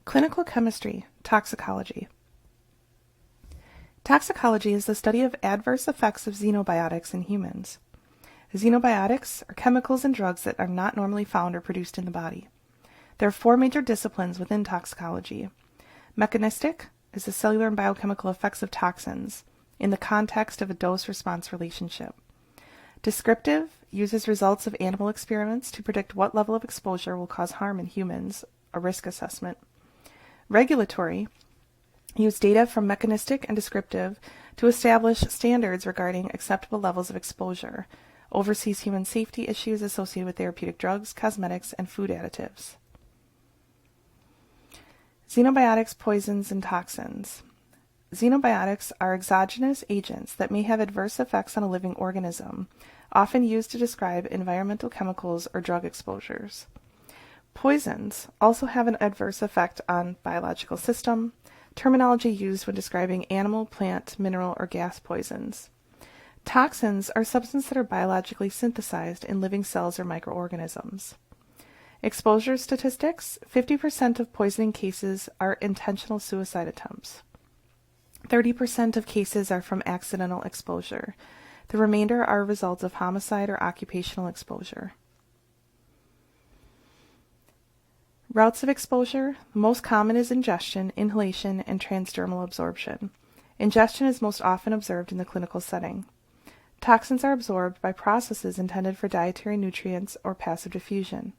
Clinical chemistry, toxicology. Toxicology is the study of adverse effects of xenobiotics in humans. Xenobiotics are chemicals and drugs that are not normally found or produced in the body. There are four major disciplines within toxicology. Mechanistic is the cellular and biochemical effects of toxins in the context of a dose-response relationship. Descriptive uses results of animal experiments to predict what level of exposure will cause harm in humans, a risk assessment. Regulatory use data from mechanistic and descriptive to establish standards regarding acceptable levels of exposure, oversees human safety issues associated with therapeutic drugs, cosmetics, and food additives. Xenobiotics, poisons, and toxins. Xenobiotics are exogenous agents that may have adverse effects on a living organism, often used to describe environmental chemicals or drug exposures. Poisons also have an adverse effect on biological system, terminology used when describing animal, plant, mineral, or gas poisons. Toxins are substances that are biologically synthesized in living cells or microorganisms. Exposure statistics: 50% of poisoning cases are intentional suicide attempts. 30% of cases are from accidental exposure. The remainder are results of homicide or occupational exposure. Routes of exposure: the most common is ingestion, inhalation, and transdermal absorption. Ingestion is most often observed in the clinical setting. Toxins are absorbed by processes intended for dietary nutrients or passive diffusion.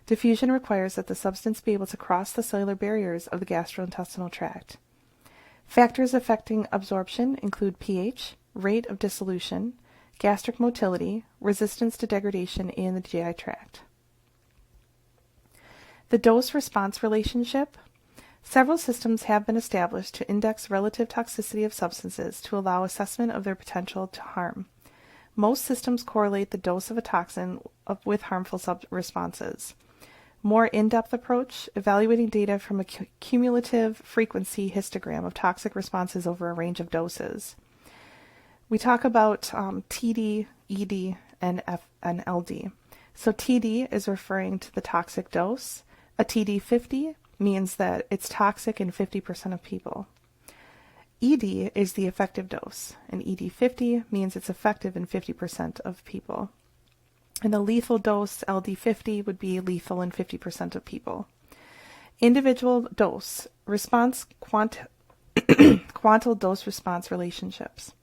Diffusion requires that the substance be able to cross the cellular barriers of the gastrointestinal tract. Factors affecting absorption include pH, rate of dissolution, gastric motility, resistance to degradation in the GI tract. The dose-response relationship. Several systems have been established to index relative toxicity of substances to allow assessment of their potential to harm. Most systems correlate the dose of a toxin with harmful responses. More in-depth approach, evaluating data from a cumulative frequency histogram of toxic responses over a range of doses. We talk about TD, ED, and LD. So TD is referring to the toxic dose. A TD 50 means that it's toxic in 50% of people. ED is the effective dose, and ED 50 means it's effective in 50% of people. And the lethal dose, LD 50, would be lethal in 50% of people. Individual dose, response, quantal dose-response relationships.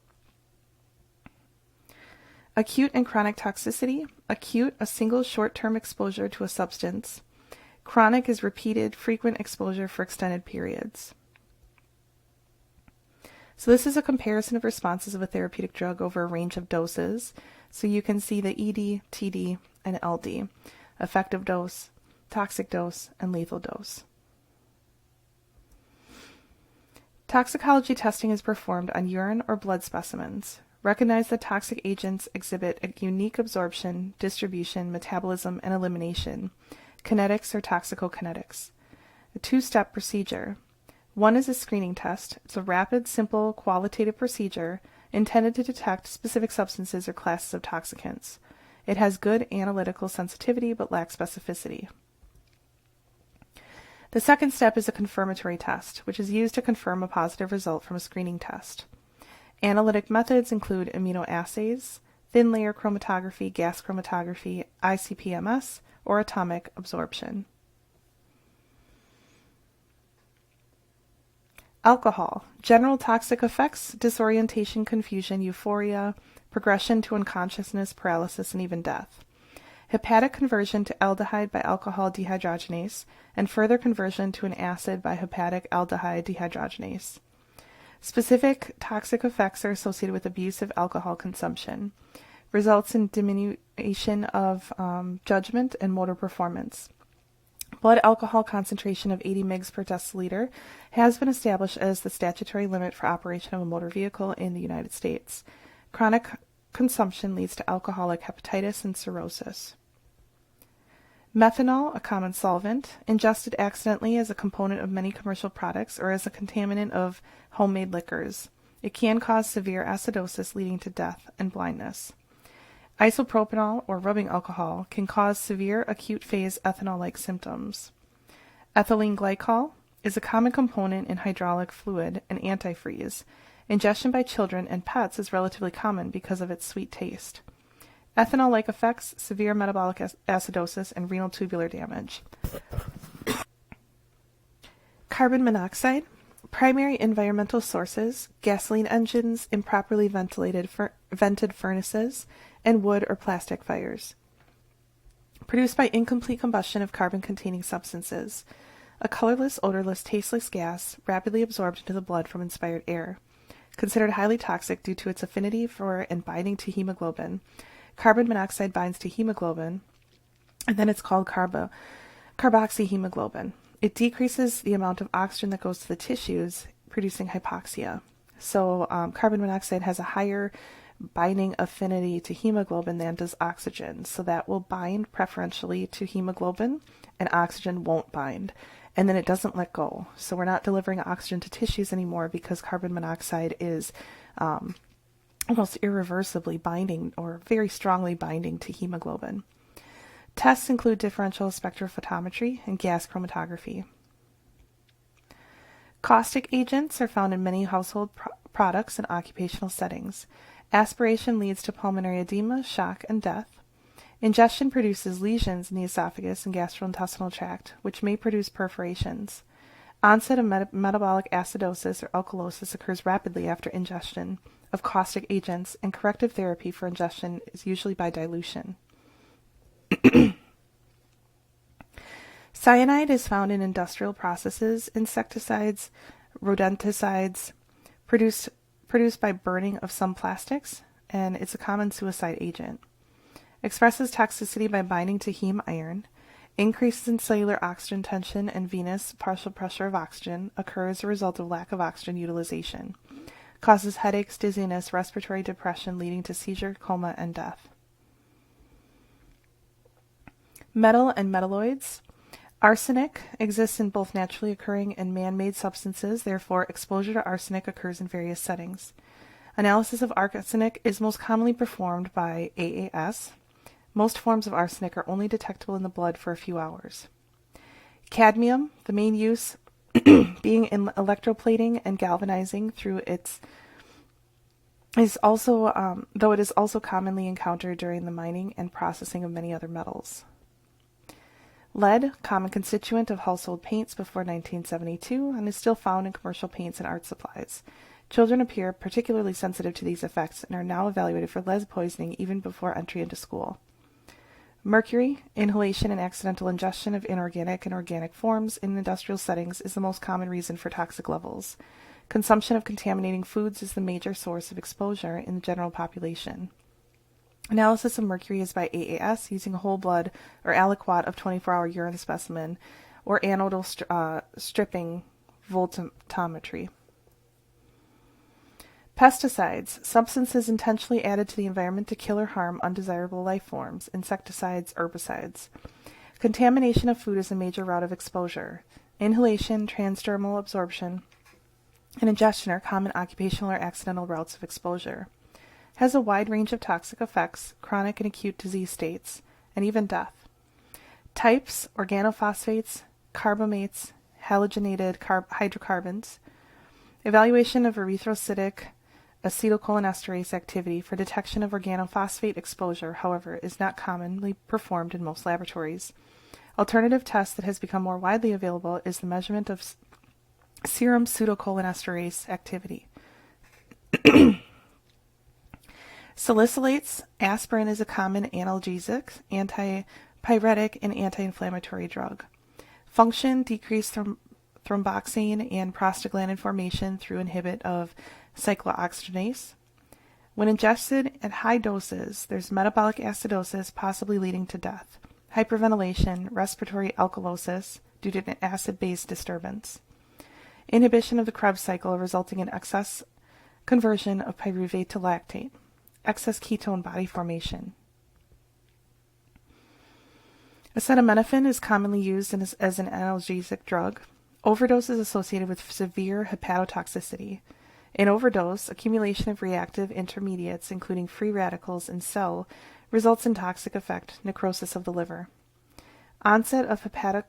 Acute and chronic toxicity. Acute, a single short-term exposure to a substance. Chronic is repeated, frequent exposure for extended periods. So this is a comparison of responses of a therapeutic drug over a range of doses. So you can see the ED, TD, and LD, effective dose, toxic dose, and lethal dose. Toxicology testing is performed on urine or blood specimens. Recognize that toxic agents exhibit a unique absorption, distribution, metabolism, and elimination. Kinetics or toxicokinetics. A two-step procedure. One is a screening test. It's a rapid, simple, qualitative procedure intended to detect specific substances or classes of toxicants. It has good analytical sensitivity but lacks specificity. The second step is a confirmatory test, which is used to confirm a positive result from a screening test. Analytic methods include immunoassays, thin layer chromatography, gas chromatography, ICP-MS, or atomic absorption. Alcohol. General toxic effects: disorientation, confusion, euphoria, progression to unconsciousness, paralysis, and even death. Hepatic conversion to aldehyde by alcohol dehydrogenase, and further conversion to an acid by hepatic aldehyde dehydrogenase. Specific toxic effects are associated with abusive alcohol consumption. Results in diminution of judgment and motor performance. Blood alcohol concentration of 80 mg per deciliter has been established as the statutory limit for operation of a motor vehicle in the United States. Chronic consumption leads to alcoholic hepatitis and cirrhosis. Methanol, a common solvent, ingested accidentally as a component of many commercial products or as a contaminant of homemade liquors. It can cause severe acidosis leading to death and blindness. Isopropanol, or rubbing alcohol, can cause severe acute phase ethanol-like symptoms. Ethylene glycol, is a common component in hydraulic fluid and antifreeze. Ingestion by children and pets is relatively common because of its sweet taste. Ethanol-like effects, severe metabolic acidosis, and renal tubular damage. Carbon monoxide. Primary environmental sources, gasoline engines, improperly vented furnaces, and wood or plastic fires. Produced by incomplete combustion of carbon-containing substances. A colorless, odorless, tasteless gas rapidly absorbed into the blood from inspired air. Considered highly toxic due to its affinity for and binding to hemoglobin. Carbon monoxide binds to hemoglobin, and then it's called carboxyhemoglobin. It decreases the amount of oxygen that goes to the tissues, producing hypoxia. So carbon monoxide has a higher binding affinity to hemoglobin than does oxygen. So that will bind preferentially to hemoglobin, and oxygen won't bind. And then it doesn't let go. So we're not delivering oxygen to tissues anymore because carbon monoxide is almost irreversibly binding or very strongly binding to hemoglobin. Tests include differential spectrophotometry and gas chromatography. Caustic agents are found in many household products and occupational settings. Aspiration leads to pulmonary edema, shock, and death. Ingestion produces lesions in the esophagus and gastrointestinal tract, which may produce perforations. Onset of metabolic acidosis or alkalosis occurs rapidly after ingestion of caustic agents, and corrective therapy for ingestion is usually by dilution. Cyanide is found in industrial processes, insecticides, rodenticides, produced by burning of some plastics, and it's a common suicide agent. Expresses toxicity by binding to heme iron. Increases in cellular oxygen tension and venous partial pressure of oxygen occur as a result of lack of oxygen utilization. Causes headaches, dizziness, respiratory depression, leading to seizure, coma, and death. Metal and metalloids. Arsenic exists in both naturally occurring and man-made substances, therefore exposure to arsenic occurs in various settings. Analysis of arsenic is most commonly performed by AAS. Most forms of arsenic are only detectable in the blood for a few hours. Cadmium, the main use being in electroplating and galvanizing through its is also, though it is also commonly encountered during the mining and processing of many other metals. Lead, common constituent of household paints before 1972, and is still found in commercial paints and art supplies. Children appear particularly sensitive to these effects and are now evaluated for lead poisoning even before entry into school. Mercury, inhalation and accidental ingestion of inorganic and organic forms in industrial settings is the most common reason for toxic levels. Consumption of contaminating foods is the major source of exposure in the general population. Analysis of mercury is by AAS using whole blood or aliquot of 24-hour urine specimen or anodal stripping voltammetry. Pesticides, substances intentionally added to the environment to kill or harm undesirable life forms, insecticides, herbicides. Contamination of food is a major route of exposure. Inhalation, transdermal absorption, and ingestion are common occupational or accidental routes of exposure. Has a wide range of toxic effects, chronic and acute disease states, and even death. Types, organophosphates, carbamates, halogenated hydrocarbons. Evaluation of erythrocytic acetylcholinesterase activity for detection of organophosphate exposure, however, is not commonly performed in most laboratories. Alternative test that has become more widely available is the measurement of serum pseudocholinesterase activity. Salicylates, aspirin is a common analgesic, antipyretic, and anti-inflammatory drug. Function, decrease thromboxane and prostaglandin formation through inhibit of cyclooxygenase. When ingested at high doses, there's metabolic acidosis, possibly leading to death, hyperventilation, respiratory alkalosis due to an acid-base disturbance. Inhibition of the Krebs cycle resulting in excess conversion of pyruvate to lactate. Excess ketone body formation. Acetaminophen is commonly used as an analgesic drug. Overdose is associated with severe hepatotoxicity. In overdose, accumulation of reactive intermediates, including free radicals in cell, results in toxic effect, necrosis of the liver. Onset of hepatic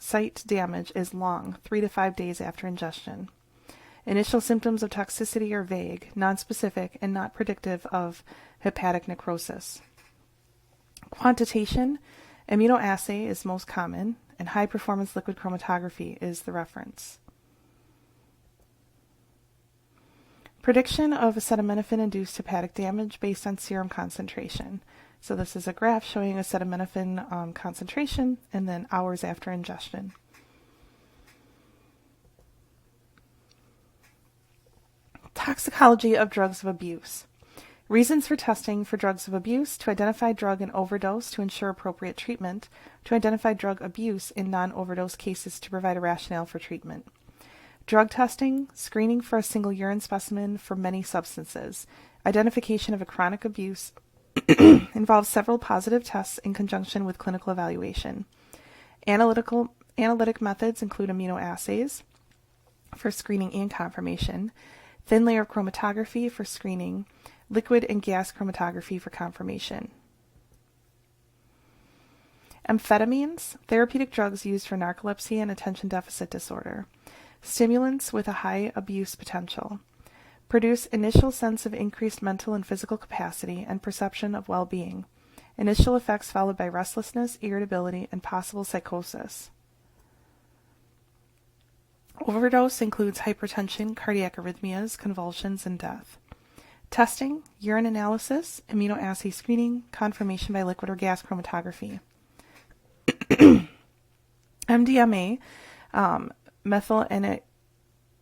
site damage is long, 3 to 5 days after ingestion. Initial symptoms of toxicity are vague, nonspecific, and not predictive of hepatic necrosis. Quantitation, immunoassay is most common, and high-performance liquid chromatography is the reference. Prediction of acetaminophen-induced hepatic damage based on serum concentration. So this is a graph showing acetaminophen concentration and then hours after ingestion. Toxicology of drugs of abuse. Reasons for testing for drugs of abuse: to identify drug and overdose to ensure appropriate treatment, to identify drug abuse in non-overdose cases to provide a rationale for treatment. Drug testing, screening for a single urine specimen for many substances. Identification of a chronic abuse involves several positive tests in conjunction with clinical evaluation. Analytic methods include immunoassays for screening and confirmation, thin layer chromatography for screening, liquid and gas chromatography for confirmation. Amphetamines, therapeutic drugs used for narcolepsy and attention deficit disorder. Stimulants with a high abuse potential. Produce initial sense of increased mental and physical capacity and perception of well-being. Initial effects followed by restlessness, irritability, and possible psychosis. Overdose includes hypertension, cardiac arrhythmias, convulsions, and death. Testing, urine analysis, immunoassay screening, confirmation by liquid or gas chromatography. MDMA, methyl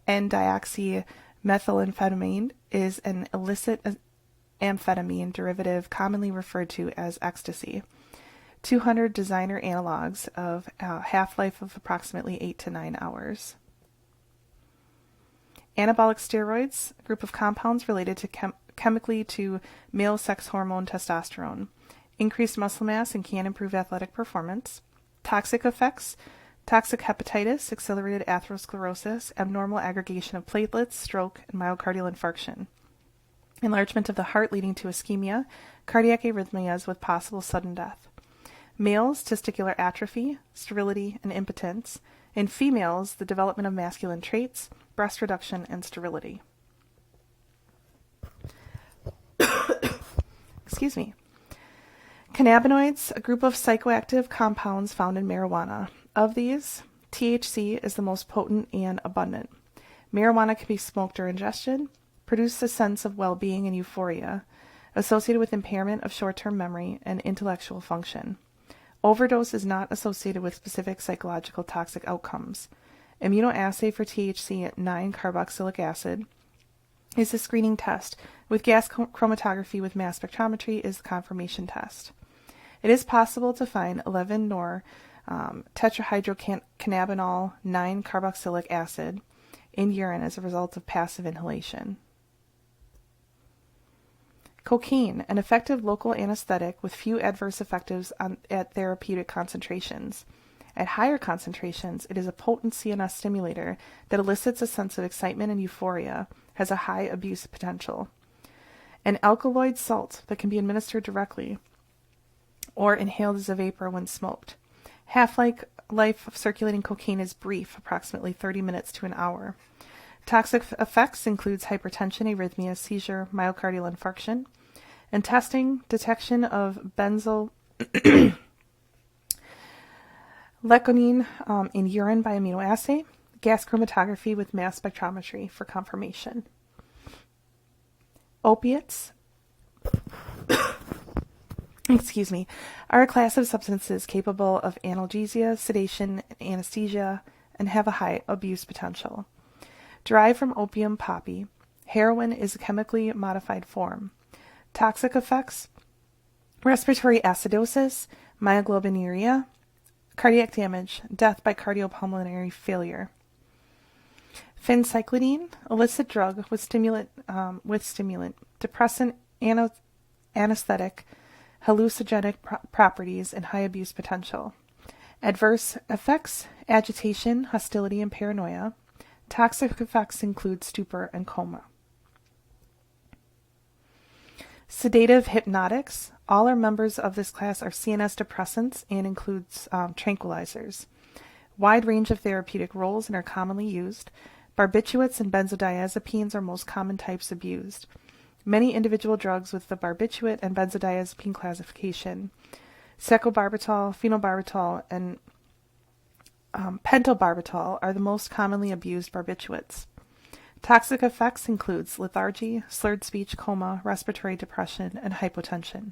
N-dioxymethylamphetamine, is an illicit amphetamine derivative commonly referred to as ecstasy. 200 designer analogs of a half-life of approximately 8 to 9 hours. Anabolic steroids, a group of compounds related to chemically to male sex hormone testosterone. Increased muscle mass and can improve athletic performance. Toxic effects: toxic hepatitis, accelerated atherosclerosis, abnormal aggregation of platelets, stroke, and myocardial infarction. Enlargement of the heart leading to ischemia, cardiac arrhythmias with possible sudden death. Males, testicular atrophy, sterility, and impotence. In females, the development of masculine traits, breast reduction, and sterility. Excuse me. Cannabinoids, a group of psychoactive compounds found in marijuana. Of these, THC is the most potent and abundant. Marijuana can be smoked or ingestion, produce a sense of well-being and euphoria, associated with impairment of short-term memory and intellectual function. Overdose is not associated with specific psychological toxic outcomes. Immunoassay for THC 9-carboxylic acid is the screening test, with gas chromatography with mass spectrometry is the confirmation test. It is possible to find 11-nor tetrahydrocannabinol 9-carboxylic acid in urine as a result of passive inhalation. Cocaine, an effective local anesthetic with few adverse effects at therapeutic concentrations. At higher concentrations, it is a potent CNS stimulator that elicits a sense of excitement and euphoria, has a high abuse potential. An alkaloid salt that can be administered directly or inhaled as a vapor when smoked. Half-life of circulating cocaine is brief, approximately 30 minutes to an hour. Toxic effects includes hypertension, arrhythmia, seizure, myocardial infarction. And testing, detection of benzoylecgonine in urine by immunoassay, gas chromatography with mass spectrometry for confirmation. Opiates, are a class of substances capable of analgesia, sedation, and anesthesia, and have a high abuse potential. Derived from opium poppy, heroin is a chemically modified form. Toxic effects: respiratory acidosis, myoglobinuria, cardiac damage, death by cardiopulmonary failure. Phencyclidine, illicit drug with stimulant, depressant, anesthetic, hallucinogenic properties, and high abuse potential. Adverse effects: agitation, hostility, and paranoia. Toxic effects include stupor and coma. Sedative hypnotics. All are members of this class are CNS depressants and includes tranquilizers. Wide range of therapeutic roles and are commonly used. Barbiturates and benzodiazepines are most common types abused. Many individual drugs with the barbiturate and benzodiazepine classification. Secobarbital, phenobarbital, and pentobarbital are the most commonly abused barbiturates. Toxic effects includes lethargy, slurred speech, coma, respiratory depression, and hypotension.